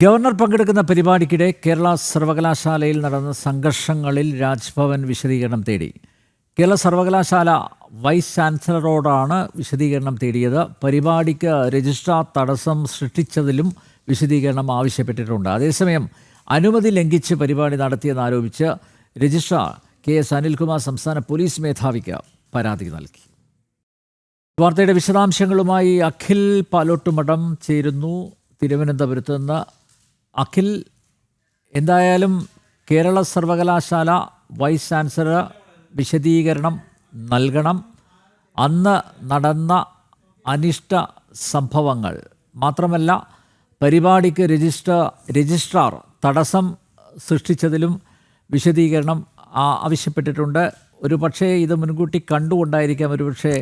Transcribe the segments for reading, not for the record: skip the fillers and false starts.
Governor പങ്കെടുക്കുന്ന പരിപാടിക്കിടെ കേരള സർവകലാശാലയിൽ നടന്ന സംഘർഷങ്ങളിൽ രാജ്ഭവൻ വിശദീകരണം തേടി. കേരള സർവകലാശാല വൈസ് ചാൻസലറോടാണ് വിശദീകരണം തേടിയത്. പരിപാടിക്ക് രജിസ്ട്രാർ തടസ്സം സൃഷ്ടിച്ചതിലും വിശദീകരണം ആവശ്യപ്പെട്ടിട്ടുണ്ട്. അതേസമയം അനുമതി ലംഘിച്ച് പരിപാടി നടത്തിയെന്നാരോപിച്ച് രജിസ്ട്രാർ KS അനിൽകുമാർ സംസ്ഥാന പോലീസ് മേധാവിക്ക് പരാതി നൽകി. വാർത്തയുടെ വിശദാംശങ്ങളുമായി അഖിൽ പാലോട്ടുമഠം ചേരുന്നു തിരുവനന്തപുരത്ത് നിന്ന്. അഖിൽ, എന്തായാലും കേരള സർവകലാശാല വൈസ് ചാൻസലർ വിശദീകരണം നൽകണം. അന്ന് നടന്ന അനിഷ്ട സംഭവങ്ങൾ മാത്രമല്ല, പരിപാടിക്ക് രജിസ്ട്രാർ തടസ്സം സൃഷ്ടിച്ചതിലും വിശദീകരണം ആവശ്യപ്പെട്ടിട്ടുണ്ട്. ഒരു പക്ഷേ ഇത് മുൻകൂട്ടി കണ്ടുകൊണ്ടായിരിക്കാം ഒരുപക്ഷെ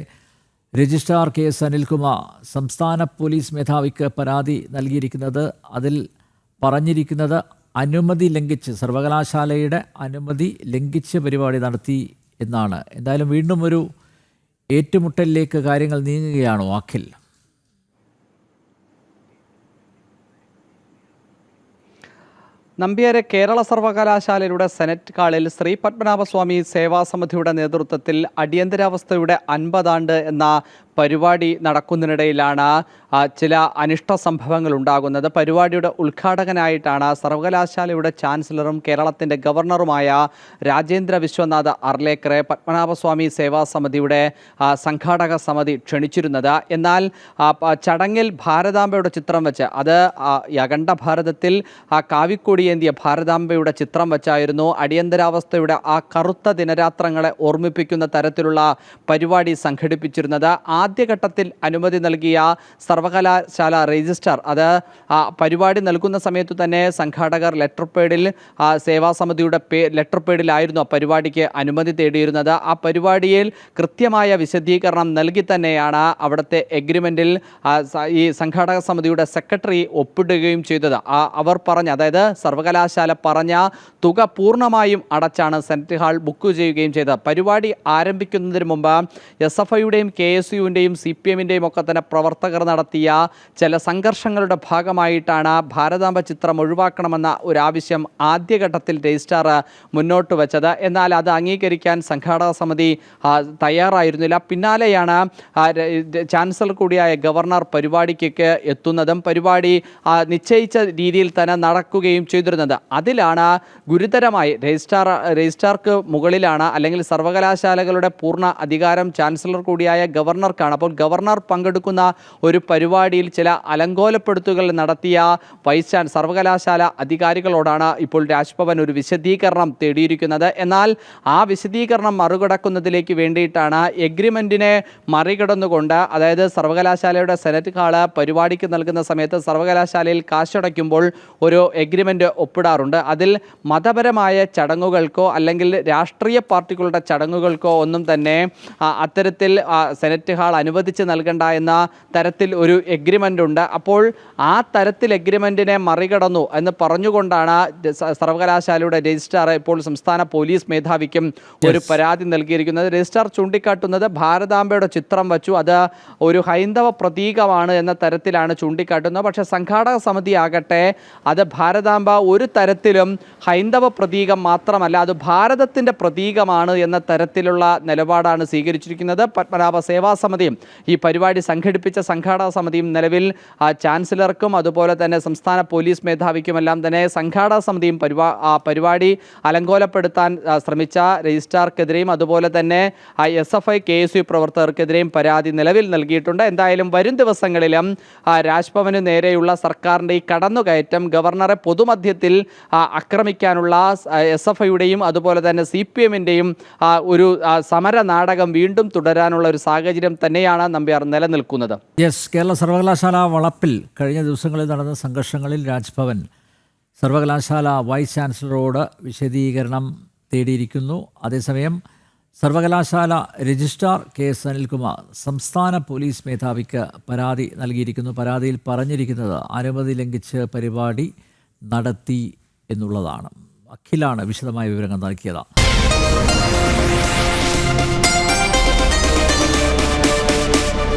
രജിസ്ട്രാർ KS അനിൽകുമാർ സംസ്ഥാന പോലീസ് മേധാവിക്ക് പരാതി നൽകിയിരിക്കുന്നത്. അതിൽ പറഞ്ഞിരിക്കുന്നത് അനുമതി ലംഘിച്ച്, സർവകലാശാലയുടെ അനുമതി ലംഘിച്ച് പരിപാടി നടത്തി എന്നാണ്. എന്തായാലും വീണ്ടും ഒരു ഏറ്റുമുട്ടലിലേക്ക് കാര്യങ്ങൾ നീങ്ങുകയാണോ അഖിൽ? നമ്പ്യാരെ, കേരള സർവകലാശാലയുടെ സെനറ്റ് ഹാളിൽ ശ്രീ പത്മനാഭസ്വാമി സേവാസമിതിയുടെ നേതൃത്വത്തിൽ അടിയന്തരാവസ്ഥയുടെ 50 ആണ്ട് എന്ന പരിപാടി നടക്കുന്നതിനിടയിലാണ് ചില അനിഷ്ട സംഭവങ്ങൾ ഉണ്ടാകുന്നത്. പരിപാടിയുടെ ഉദ്ഘാടകനായിട്ടാണ് സർവകലാശാലയുടെ ചാൻസലറും കേരളത്തിൻ്റെ ഗവർണറുമായ രാജേന്ദ്ര വിശ്വനാഥ് അർലേക്കറെ പത്മനാഭസ്വാമി സേവാസമിതിയുടെ സംഘാടക സമിതി ക്ഷണിച്ചിരുന്നത്. എന്നാൽ ചടങ്ങിൽ ഭാരതാംബയുടെ ചിത്രം വെച്ച്, അത് അഖണ്ഡ ഭാരതത്തിൽ കാവിക്കൊടിയേന്തിയ ഭാരതാംബയുടെ ചിത്രം വെച്ചായിരുന്നു അടിയന്തരാവസ്ഥയുടെ ആ കറുത്ത ദിനരാത്രങ്ങളെ ഓർമ്മിപ്പിക്കുന്ന തരത്തിലുള്ള പരിപാടി സംഘടിപ്പിച്ചിരുന്നത്. ആദ്യഘട്ടത്തിൽ അനുമതി നൽകിയ സർവകലാശാല രജിസ്ട്രാർ അത് പരിപാടി നൽകുന്ന സമയത്തു തന്നെ സംഘാടകർ ലെറ്റർ പേഡിൽ, സേവാസമിതിയുടെ ലെറ്റർ പേഡിലായിരുന്നു ആ പരിപാടിക്ക് അനുമതി തേടിയിരുന്നത്. ആ പരിപാടിയിൽ കൃത്യമായ വിശദീകരണം നൽകി തന്നെയാണ് അവിടുത്തെ എഗ്രിമെൻറ്റിൽ ഈ സംഘാടക സമിതിയുടെ സെക്രട്ടറി ഒപ്പിടുകയും ചെയ്തത്. അവർ പറഞ്ഞ, അതായത് സർവകലാശാല പറഞ്ഞ തുക പൂർണ്ണമായും അടച്ചാണ് സെനറ്റ് ഹാൾ ബുക്ക് ചെയ്യുകയും ചെയ്തത്. പരിപാടി ആരംഭിക്കുന്നതിന് മുമ്പ് SFIയുടെയും KSUവിൻ്റെയും CPMൻ്റെയും ഒക്കെ തന്നെ പ്രവർത്തകർ നടത്തിയ ചില സംഘർഷങ്ങളുടെ ഭാഗമായിട്ടാണ് ഭാരതാംബ ചിത്രം ഒഴിവാക്കണമെന്ന ഒരു ആവശ്യം ആദ്യഘട്ടത്തിൽ രജിസ്ട്രാർ മുന്നോട്ട് വെച്ചത്. എന്നാൽ അത് അംഗീകരിക്കാൻ സംഘാടക സമിതി തയ്യാറായിരുന്നില്ല. പിന്നാലെയാണ് ചാൻസലർ കൂടിയായ ഗവർണർ പരിപാടിക്ക് എത്തുന്നതും പരിപാടി നിശ്ചയിച്ച രീതിയിൽ തന്നെ നടക്കുകയും ചെയ്തിരുന്നത്. അതിലാണ് ഗുരുതരമായി രജിസ്ട്രാർക്ക് മുകളിലാണ്, അല്ലെങ്കിൽ സർവകലാശാലകളുടെ പൂർണ്ണ അധികാരം ചാൻസലർ കൂടിയായ ഗവർണർക്കാണ്. അപ്പോൾ ഗവർണർ പങ്കെടുക്കുന്ന ഒരു പരിപാടിയിൽ ചില അലങ്കോലപ്പെടുത്തുകൾ നടത്തിയ സർവകലാശാല അധികാരികളോടാണ് ഇപ്പോൾ രാജ്ഭവൻ ഒരു വിശദീകരണം തേടിയിരിക്കുന്നത്. എന്നാൽ ആ വിശദീകരണം മറികടക്കുന്നതിലേക്ക് വേണ്ടിയിട്ടാണ് എഗ്രിമെൻറ്റിനെ മറികടന്നുകൊണ്ട്, അതായത് സർവകലാശാലയുടെ സെനറ്റ് ഹാള് പരിപാടിക്ക് നൽകുന്ന സമയത്ത് സർവകലാശാലയിൽ കാശടയ്ക്കുമ്പോൾ ഒരു എഗ്രിമെൻ്റ് ഒപ്പിടാറുണ്ട്. അതിൽ മതപരമായ ചടങ്ങുകൾക്കോ അല്ലെങ്കിൽ രാഷ്ട്രീയ പാർട്ടികളുടെ ചടങ്ങുകൾക്കോ ഒന്നും തന്നെ അത്തരത്തിൽ സെനറ്റ് ഹാൾ അനുവദിച്ച് നൽകണ്ട എന്ന തരത്തിൽ ഒരു എഗ്രിമെൻ്റ് ഉണ്ട്. അപ്പോൾ ആ തരത്തിൽ എഗ്രിമെൻറ്റിനെ മറികടന്നു എന്ന് പറഞ്ഞുകൊണ്ടാണ് സർവകലാശാലയുടെ രജിസ്ട്രാർ ഇപ്പോൾ സംസ്ഥാന പോലീസ് മേധാവിക്കും ഒരു പരാതി നൽകിയിരിക്കുന്നത്. രജിസ്ട്രാർ ചൂണ്ടിക്കാട്ടുന്നത് ഭാരതാംബയുടെ ചിത്രം വച്ചു, അത് ഒരു ഹൈന്ദവ പ്രതീകമാണ് എന്ന തരത്തിലാണ് ചൂണ്ടിക്കാട്ടുന്നത്. പക്ഷേ സംഘാടക സമിതി ആകട്ടെ, അത് ഭാരതാംബ ഒരു തരത്തിലും ഹൈന്ദവ പ്രതീകം മാത്രമല്ല, അത് ഭാരതത്തിൻ്റെ പ്രതീകമാണ് എന്ന തരത്തിലുള്ള നിലപാടാണ് സ്വീകരിച്ചിരിക്കുന്നത്. പത്മനാഭ സേവാസമിതിയും ഈ പരിപാടി സംഘടിപ്പിച്ച സംഘാടക സമിതിയും നിലവിൽ ചാൻസലർക്കും അതുപോലെ തന്നെ സംസ്ഥാന പോലീസ് മേധാവിക്കുമെല്ലാം തന്നെ സംഘാടക സമിതിയും പരിപാടി അലങ്കോലപ്പെടുത്താൻ ശ്രമിച്ച രജിസ്ട്രാർക്കെതിരെയും അതുപോലെ തന്നെ SFI KSU പ്രവർത്തകർക്കെതിരെയും പരാതി നിലവിൽ നൽകിയിട്ടുണ്ട്. എന്തായാലും വരും ദിവസങ്ങളിലും രാജ്ഭവന് നേരെയുള്ള സർക്കാരിൻ്റെ ഈ കടന്നുകയറ്റം, ഗവർണറെ പൊതുമധ്യത്തിൽ ആക്രമിക്കാനുള്ള SFIയുടെയും അതുപോലെ തന്നെ CPMൻ്റെയും ഒരു സമര നാടകം വീണ്ടും തുടരാനുള്ള ഒരു സാഹചര്യം തന്നെയാണ് നമ്പ്യാർ നിലനിൽക്കുന്നത്. കേരള സർവകലാശാല വളപ്പിൽ കഴിഞ്ഞ ദിവസങ്ങളിൽ നടന്ന സംഘർഷങ്ങളിൽ രാജ്ഭവൻ സർവകലാശാല വൈസ് ചാൻസലറോട് വിശദീകരണം തേടിയിരിക്കുന്നു. അതേസമയം സർവകലാശാല രജിസ്ട്രാർ KS അനിൽകുമാർ സംസ്ഥാന പോലീസ് മേധാവിക്ക് പരാതി നൽകിയിരിക്കുന്നു. പരാതിയിൽ പറഞ്ഞിരിക്കുന്നത് അനുമതി ലംഘിച്ച് പരിപാടി നടത്തി എന്നുള്ളതാണ്. അഖിലാണ് വിശദമായ വിവരങ്ങൾ നൽകിയത്.